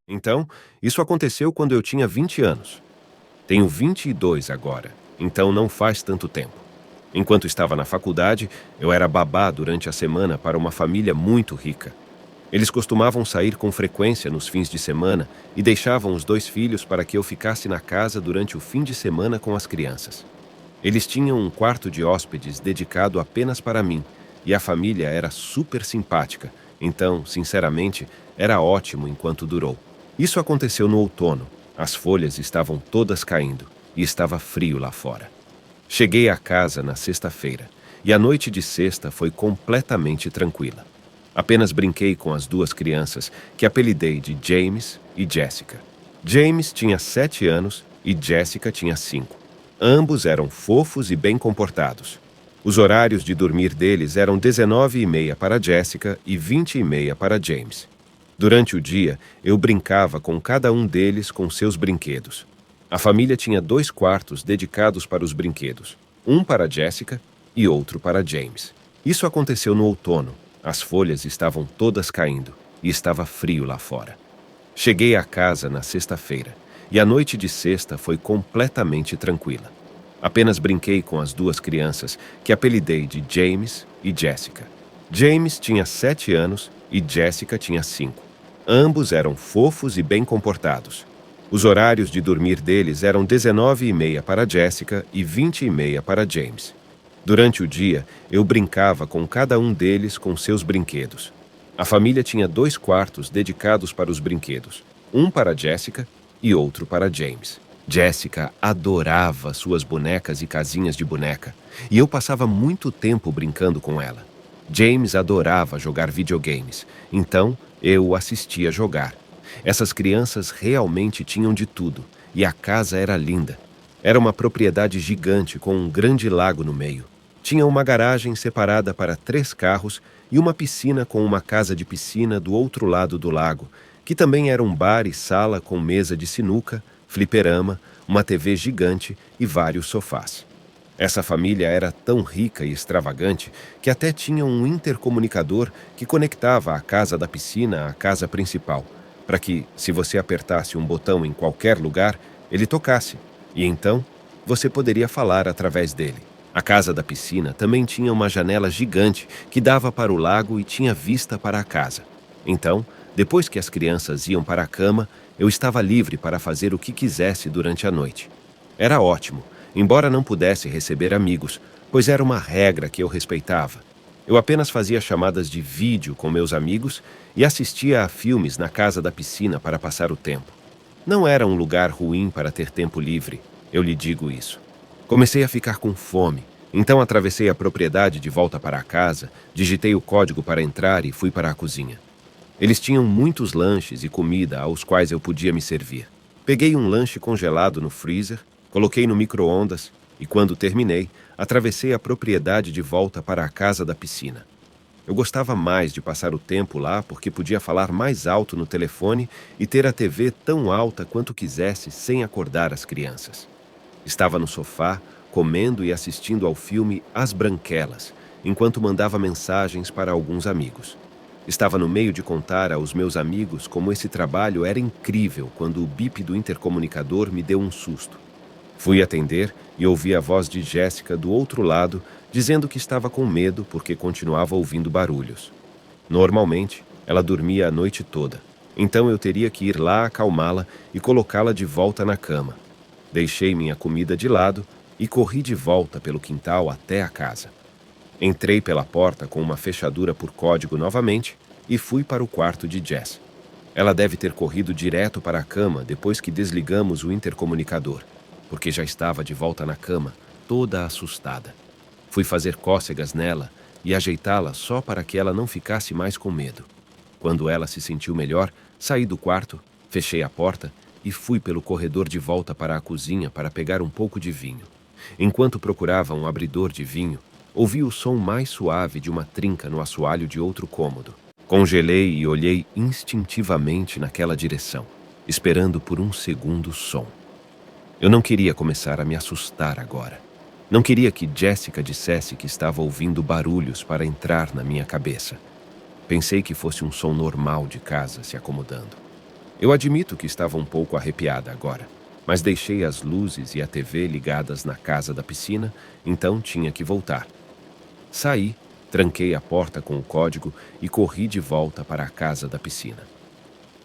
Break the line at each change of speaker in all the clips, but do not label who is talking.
Então, isso aconteceu quando eu tinha 20 anos. Tenho 22 agora, então não faz tanto tempo. Enquanto estava na faculdade, eu era babá durante a semana para uma família muito rica. Eles costumavam sair com frequência nos fins de semana e deixavam os 2 filhos para que eu ficasse na casa durante o fim de semana com as crianças. Eles tinham um quarto de hóspedes dedicado apenas para mim, e a família era super simpática, então, sinceramente, era ótimo enquanto durou. Isso aconteceu no outono. As folhas estavam todas caindo e estava frio lá fora. Cheguei à casa na sexta-feira, e a noite de sexta foi completamente tranquila. Apenas brinquei com as 2 crianças, que apelidei de James e Jessica. James tinha 7 anos e Jessica tinha 5. Ambos eram fofos e bem comportados. Os horários de dormir deles eram 19h30 para Jessica e 20h30 para James. Durante o dia, eu brincava com cada um deles com seus brinquedos. A família tinha 2 quartos dedicados para os brinquedos, um para Jessica e outro para James. Isso aconteceu no outono. As folhas estavam todas caindo e estava frio lá fora. Cheguei à casa na sexta-feira, e a noite de sexta foi completamente tranquila. Apenas brinquei com as 2 crianças, que apelidei de James e Jessica. James tinha 7 anos e Jessica tinha 5. Ambos eram fofos e bem comportados. Os horários de dormir deles eram 19h30 para Jessica e 20h30 para James. Durante o dia, eu brincava com cada um deles com seus brinquedos. A família tinha 2 quartos dedicados para os brinquedos, um para Jessica e outro para James. Jessica adorava suas bonecas e casinhas de boneca, e eu passava muito tempo brincando com ela. James adorava jogar videogames, então eu o assistia jogar. Essas crianças realmente tinham de tudo, e a casa era linda. Era uma propriedade gigante com um grande lago no meio. Tinha uma garagem separada para 3 carros e uma piscina com uma casa de piscina do outro lado do lago, que também era um bar e sala com mesa de sinuca, fliperama, uma TV gigante e vários sofás. Essa família era tão rica e extravagante que até tinha um intercomunicador que conectava a casa da piscina à casa principal, para que, se você apertasse um botão em qualquer lugar, ele tocasse, e então você poderia falar através dele. A casa da piscina também tinha uma janela gigante que dava para o lago e tinha vista para a casa. Então, depois que as crianças iam para a cama, eu estava livre para fazer o que quisesse durante a noite. Era ótimo, embora não pudesse receber amigos, pois era uma regra que eu respeitava. Eu apenas fazia chamadas de vídeo com meus amigos e assistia a filmes na casa da piscina para passar o tempo. Não era um lugar ruim para ter tempo livre, eu lhe digo isso. Comecei a ficar com fome, então atravessei a propriedade de volta para a casa, digitei o código para entrar e fui para a cozinha. Eles tinham muitos lanches e comida aos quais eu podia me servir. Peguei um lanche congelado no freezer, coloquei no micro-ondas e, quando terminei, atravessei a propriedade de volta para a casa da piscina. Eu gostava mais de passar o tempo lá porque podia falar mais alto no telefone e ter a TV tão alta quanto quisesse sem acordar as crianças. Estava no sofá, comendo e assistindo ao filme As Branquelas, enquanto mandava mensagens para alguns amigos. Estava no meio de contar aos meus amigos como esse trabalho era incrível quando o bip do intercomunicador me deu um susto. Fui atender e ouvi a voz de Jéssica do outro lado, dizendo que estava com medo porque continuava ouvindo barulhos. Normalmente, ela dormia a noite toda, então eu teria que ir lá acalmá-la e colocá-la de volta na cama. Deixei minha comida de lado e corri de volta pelo quintal até a casa. Entrei pela porta com uma fechadura por código novamente e fui para o quarto de Jess. Ela deve ter corrido direto para a cama depois que desligamos o intercomunicador, porque já estava de volta na cama, toda assustada. Fui fazer cócegas nela e ajeitá-la só para que ela não ficasse mais com medo. Quando ela se sentiu melhor, saí do quarto, fechei a porta e fui pelo corredor de volta para a cozinha para pegar um pouco de vinho. Enquanto procurava um abridor de vinho, ouvi o som mais suave de uma trinca no assoalho de outro cômodo. Congelei e olhei instintivamente naquela direção, esperando por um segundo o som. Eu não queria começar a me assustar agora. Não queria que Jessica dissesse que estava ouvindo barulhos para entrar na minha cabeça. Pensei que fosse um som normal de casa se acomodando. Eu admito que estava um pouco arrepiada agora, mas deixei as luzes e a TV ligadas na casa da piscina, então tinha que voltar. Saí, tranquei a porta com o código e corri de volta para a casa da piscina.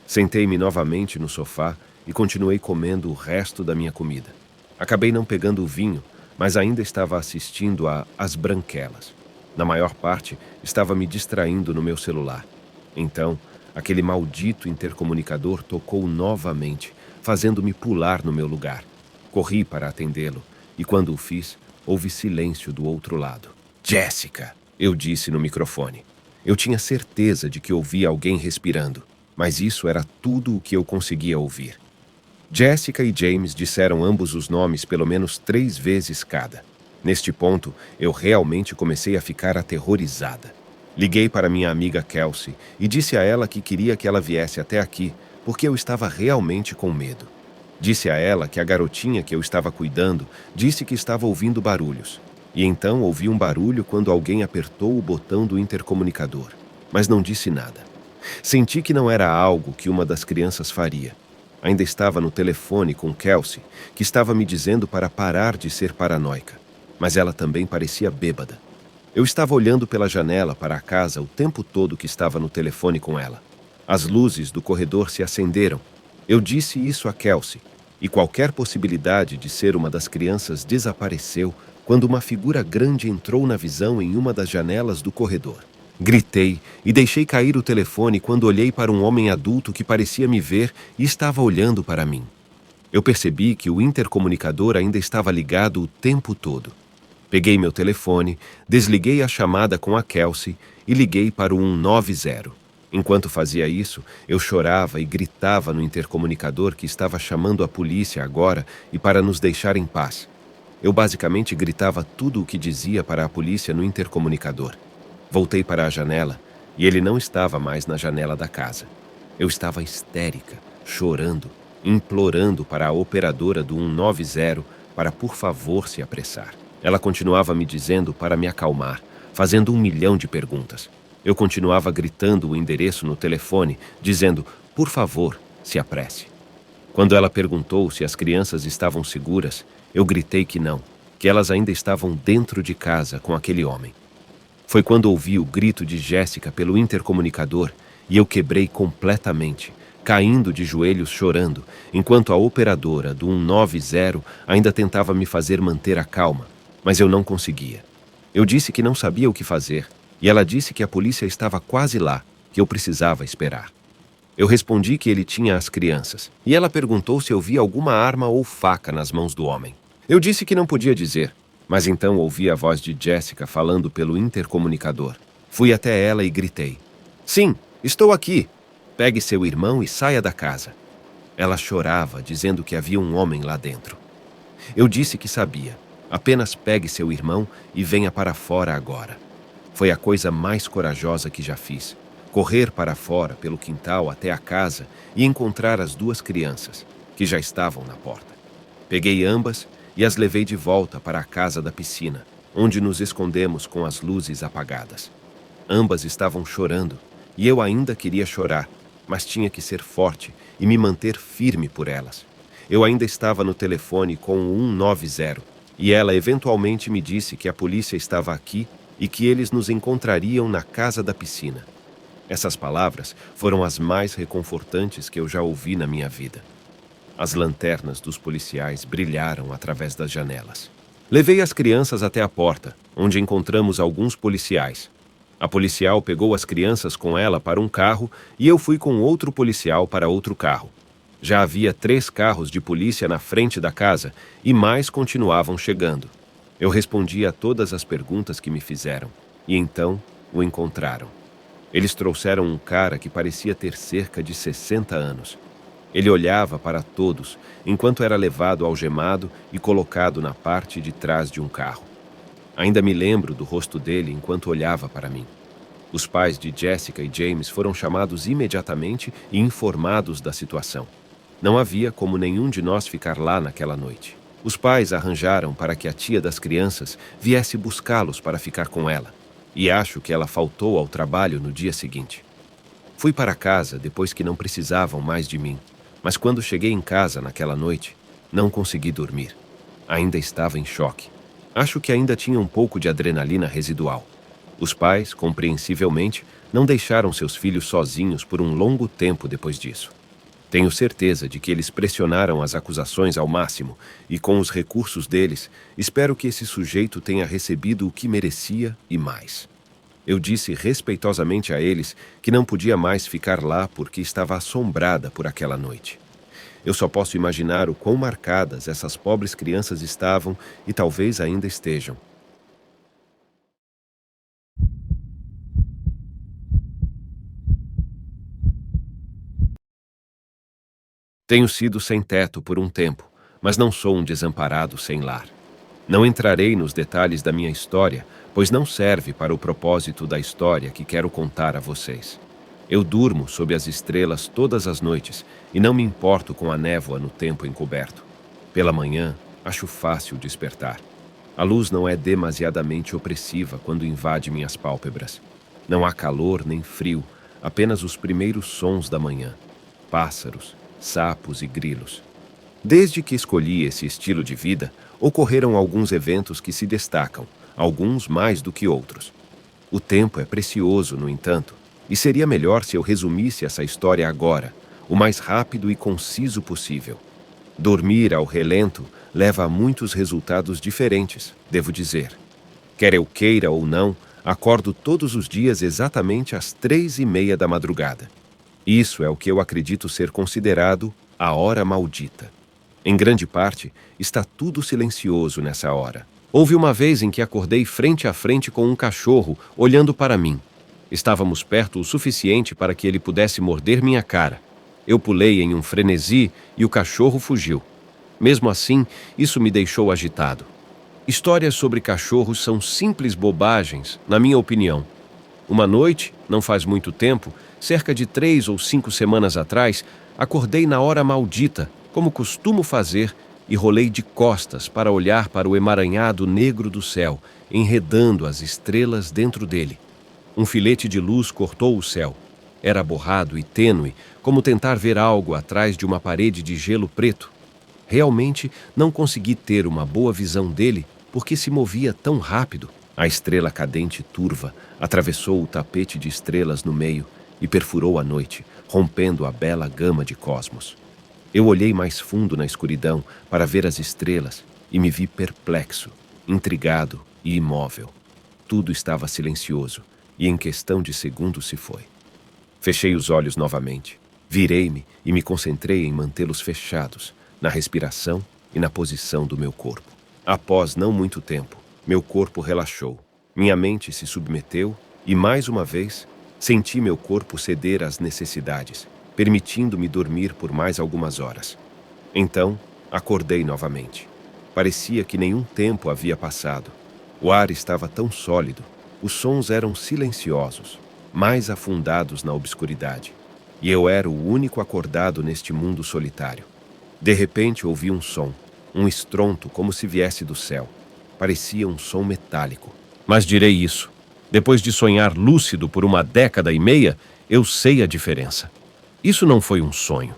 Sentei-me novamente no sofá e continuei comendo o resto da minha comida. Acabei não pegando o vinho, mas ainda estava assistindo a As Branquelas. Na maior parte, estava me distraindo no meu celular. Então, aquele maldito intercomunicador tocou novamente, fazendo-me pular no meu lugar. Corri para atendê-lo, e quando o fiz, houve silêncio do outro lado. Jessica, eu disse no microfone. Eu tinha certeza de que ouvia alguém respirando, mas isso era tudo o que eu conseguia ouvir. Jessica e James disseram ambos os nomes pelo menos 3 vezes cada. Neste ponto, eu realmente comecei a ficar aterrorizada. Liguei para minha amiga Kelsey e disse a ela que queria que ela viesse até aqui, porque eu estava realmente com medo. Disse a ela que a garotinha que eu estava cuidando disse que estava ouvindo barulhos. E então ouvi um barulho quando alguém apertou o botão do intercomunicador, mas não disse nada. Senti que não era algo que uma das crianças faria. Ainda estava no telefone com Kelsey, que estava me dizendo para parar de ser paranoica, mas ela também parecia bêbada. Eu estava olhando pela janela para a casa o tempo todo que estava no telefone com ela. As luzes do corredor se acenderam. Eu disse isso a Kelsey, e qualquer possibilidade de ser uma das crianças desapareceu quando uma figura grande entrou na visão em uma das janelas do corredor. Gritei e deixei cair o telefone quando olhei para um homem adulto que parecia me ver e estava olhando para mim. Eu percebi que o intercomunicador ainda estava ligado o tempo todo. Peguei meu telefone, desliguei a chamada com a Kelsey e liguei para o 190. Enquanto fazia isso, eu chorava e gritava no intercomunicador que estava chamando a polícia agora e para nos deixar em paz. Eu basicamente gritava tudo o que dizia para a polícia no intercomunicador. Voltei para a janela e ele não estava mais na janela da casa. Eu estava histérica, chorando, implorando para a operadora do 190 para por favor se apressar. Ela continuava me dizendo para me acalmar, fazendo 1 milhão de perguntas. Eu continuava gritando o endereço no telefone, dizendo, por favor, se apresse. Quando ela perguntou se as crianças estavam seguras, eu gritei que não, que elas ainda estavam dentro de casa com aquele homem. Foi quando ouvi o grito de Jéssica pelo intercomunicador e eu quebrei completamente, caindo de joelhos chorando, enquanto a operadora do 190 ainda tentava me fazer manter a calma, mas eu não conseguia. Eu disse que não sabia o que fazer e ela disse que a polícia estava quase lá, que eu precisava esperar. Eu respondi que ele tinha as crianças e ela perguntou se eu via alguma arma ou faca nas mãos do homem. Eu disse que não podia dizer. Mas então ouvi a voz de Jessica falando pelo intercomunicador. Fui até ela e gritei. Sim, estou aqui. Pegue seu irmão e saia da casa. Ela chorava, dizendo que havia um homem lá dentro. Eu disse que sabia. Apenas pegue seu irmão e venha para fora agora. Foi a coisa mais corajosa que já fiz. Correr para fora pelo quintal até a casa e encontrar as 2 crianças, que já estavam na porta. Peguei ambas e as levei de volta para a casa da piscina, onde nos escondemos com as luzes apagadas. Ambas estavam chorando, e eu ainda queria chorar, mas tinha que ser forte e me manter firme por elas. Eu ainda estava no telefone com o 190, e ela eventualmente me disse que a polícia estava aqui e que eles nos encontrariam na casa da piscina. Essas palavras foram as mais reconfortantes que eu já ouvi na minha vida. As lanternas dos policiais brilharam através das janelas. Levei as crianças até a porta, onde encontramos alguns policiais. A policial pegou as crianças com ela para um carro e eu fui com outro policial para outro carro. Já havia 3 carros de polícia na frente da casa e mais continuavam chegando. Eu respondi a todas as perguntas que me fizeram e então o encontraram. Eles trouxeram um cara que parecia ter cerca de 60 anos. Ele olhava para todos, enquanto era levado algemado e colocado na parte de trás de um carro. Ainda me lembro do rosto dele enquanto olhava para mim. Os pais de Jessica e James foram chamados imediatamente e informados da situação. Não havia como nenhum de nós ficar lá naquela noite. Os pais arranjaram para que a tia das crianças viesse buscá-los para ficar com ela, e acho que ela faltou ao trabalho no dia seguinte. Fui para casa depois que não precisavam mais de mim, mas quando cheguei em casa naquela noite, não consegui dormir. Ainda estava em choque. Acho que ainda tinha um pouco de adrenalina residual. Os pais, compreensivelmente, não deixaram seus filhos sozinhos por um longo tempo depois disso. Tenho certeza de que eles pressionaram as acusações ao máximo e, com os recursos deles, espero que esse sujeito tenha recebido o que merecia e mais. Eu disse respeitosamente a eles que não podia mais ficar lá porque estava assombrada por aquela noite. Eu só posso imaginar o quão marcadas essas pobres crianças estavam e talvez ainda estejam. Tenho sido sem teto por um tempo, mas não sou um desamparado sem lar. Não entrarei nos detalhes da minha história, pois não serve para o propósito da história que quero contar a vocês. Eu durmo sob as estrelas todas as noites e não me importo com a névoa no tempo encoberto. Pela manhã, acho fácil despertar. A luz não é demasiadamente opressiva quando invade minhas pálpebras. Não há calor nem frio, apenas os primeiros sons da manhã. Pássaros, sapos e grilos. Desde que escolhi esse estilo de vida, ocorreram alguns eventos que se destacam, alguns mais do que outros. O tempo é precioso, no entanto, e seria melhor se eu resumisse essa história agora, o mais rápido e conciso possível. Dormir ao relento leva a muitos resultados diferentes, devo dizer. Quer eu queira ou não, acordo todos os dias exatamente às 3:30 da madrugada. Isso é o que eu acredito ser considerado a hora maldita. Em grande parte, está tudo silencioso nessa hora. Houve uma vez em que acordei frente a frente com um cachorro, olhando para mim. Estávamos perto o suficiente para que ele pudesse morder minha cara. Eu pulei em um frenesi e o cachorro fugiu. Mesmo assim, isso me deixou agitado. Histórias sobre cachorros são simples bobagens, na minha opinião. Uma noite, não faz muito tempo, cerca de 3 ou 5 semanas atrás, acordei na hora maldita, como costumo fazer, e rolei de costas para olhar para o emaranhado negro do céu, enredando as estrelas dentro dele. Um filete de luz cortou o céu. Era borrado e tênue, como tentar ver algo atrás de uma parede de gelo preto. Realmente não consegui ter uma boa visão dele porque se movia tão rápido. A estrela cadente turva atravessou o tapete de estrelas no meio e perfurou a noite, rompendo a bela gama de cosmos. Eu olhei mais fundo na escuridão para ver as estrelas e me vi perplexo, intrigado e imóvel. Tudo estava silencioso e em questão de segundos se foi. Fechei os olhos novamente, virei-me e me concentrei em mantê-los fechados, na respiração e na posição do meu corpo. Após não muito tempo, meu corpo relaxou, minha mente se submeteu e, mais uma vez, senti meu corpo ceder às necessidades, permitindo-me dormir por mais algumas horas. Então, acordei novamente. Parecia que nenhum tempo havia passado. O ar estava tão sólido, os sons eram silenciosos, mais afundados na obscuridade, e eu era o único acordado neste mundo solitário. De repente ouvi um som, um estronto como se viesse do céu. Parecia um som metálico. Mas direi isso. Depois de sonhar lúcido por 1 década e meia, eu sei a diferença. Isso não foi um sonho.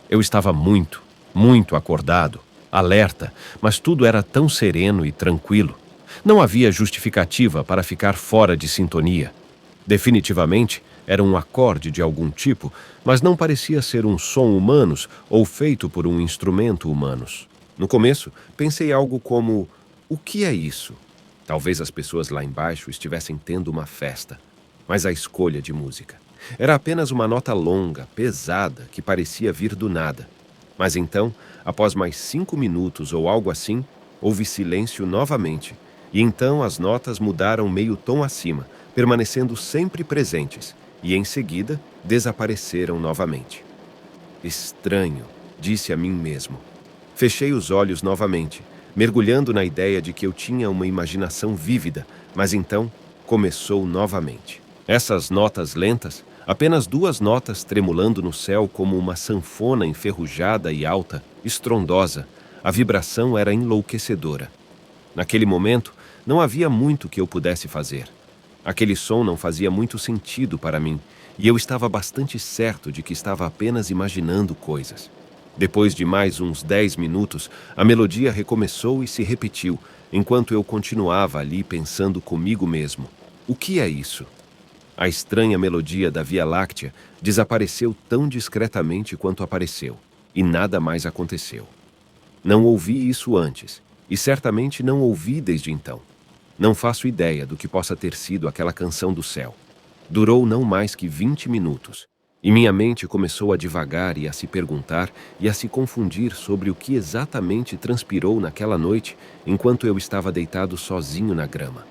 Eu estava muito, muito acordado, alerta, mas tudo era tão sereno e tranquilo. Não havia justificativa para ficar fora de sintonia. Definitivamente, era um acorde de algum tipo, mas não parecia ser um som humanos ou feito por um instrumento humanos. No começo, pensei algo como: o que é isso? Talvez as pessoas lá embaixo estivessem tendo uma festa. Mas a escolha de música era apenas uma nota longa, pesada, que parecia vir do nada. Mas então, após mais 5 minutos ou algo assim, houve silêncio novamente, e então as notas mudaram meio tom acima, permanecendo sempre presentes, e em seguida desapareceram novamente. Estranho, disse a mim mesmo. Fechei os olhos novamente, mergulhando na ideia de que eu tinha uma imaginação vívida, mas então começou novamente. Essas notas lentas, apenas 2 notas tremulando no céu como uma sanfona enferrujada e alta, estrondosa, a vibração era enlouquecedora. Naquele momento, não havia muito que eu pudesse fazer. Aquele som não fazia muito sentido para mim, e eu estava bastante certo de que estava apenas imaginando coisas. Depois de mais uns 10 minutos, a melodia recomeçou e se repetiu, enquanto eu continuava ali pensando comigo mesmo: o que é isso? A estranha melodia da Via Láctea desapareceu tão discretamente quanto apareceu, e nada mais aconteceu. Não ouvi isso antes, e certamente não ouvi desde então. Não faço ideia do que possa ter sido aquela canção do céu. Durou não mais que 20 minutos, e minha mente começou a divagar e a se perguntar e a se confundir sobre o que exatamente transpirou naquela noite enquanto eu estava deitado sozinho na grama.